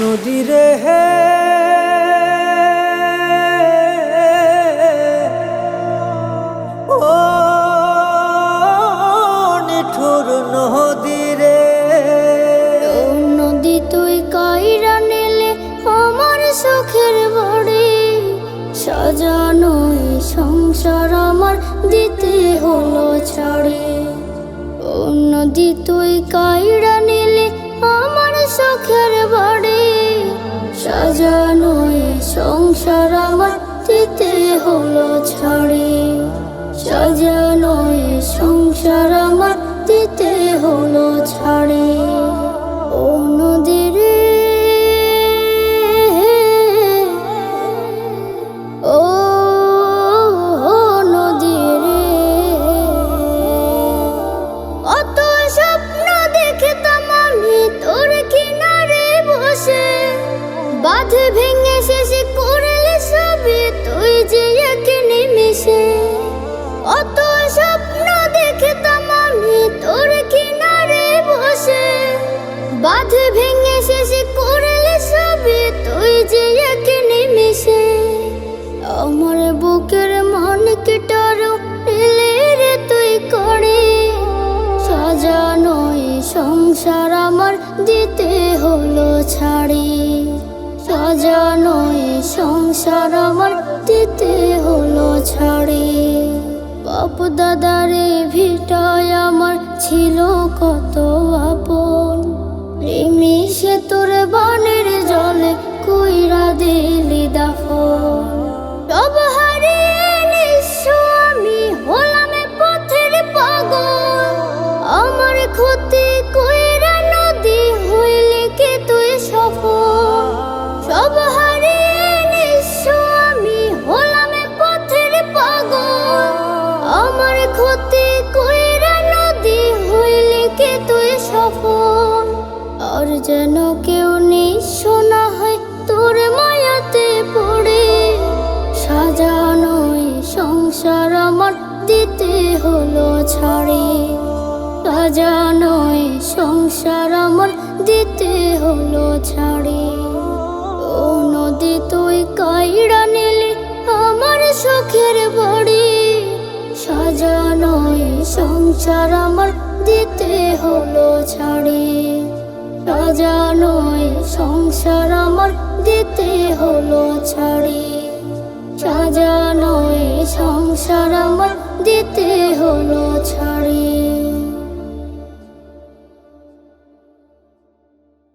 নদীরে হে ও নিঠুর নদীরে, ও নদী তুই কাইরা নিলে আমার সুখের বাড়ি, সাজানো এই সংসার আমার দিতে হলো ছাড়ি। ও নদী তুই কাইরা নিলে আমার সুখের বাড়ি, সাজানো এই সংসার আমার দিতে হলো ছাড়ি। সাজানো এই সংসার আমার দিতে হলো ছাড়ি। ও নদী রে ও নদী রে, অত স্বপ্ন দেখতাম আমি তোর কিনারে বসে, বাঁধ ভেঙে শেষে করলে সবে তুই যে এক নিমিষে। অত স্বপ্ন দেখতাম আমি তোর কিনারে বসে, বাঁধ ভেঙে শেষে করলে সবে তুই যে এক নিমিষে। আমার বুকের মন কেটারো নিলে রে তুই করে, সাজানো এই সংসার আমার দিতে হলো ছাড়ি। সাজানো এই সংসার আমার দিতে হলো ছাড়ি। বাপ দাদারে ভিটায় আমার ছিল কত আপন, নিমিষে তোর বানের জলে কইরা দিলি দাফন। সব হারিয়ে নিঃস্ব আমি হলাম পথের পাগল, আমার ক্ষতি কইরা নদী হইলে কে তুই সফল। সব হারিয়ে নিঃস্ব আমি হলাম পথের পাগল, আমার ক্ষতি কইরা নদী হইলে কে তুই সফল। আর যেন কেউ নিঃস্ব না হয় তোর মায়াতে পড়ে, সাজানো এই সংসার আমার দিতে হলো ছাড়ি। সাজানো এই সংসার আমার দিতে হলো ছাড়ি। ও নদী তুই কাইড়া নিলে আমার সুখের বাড়ি, সাজানো এই সংসার আমার দিতে হলো ছাড়ি। সাজানো এই সংসার আমার দিতে হলো ছাড়ি। সাজানো এই সংসার আমার দিতে হলো ছাড়ি।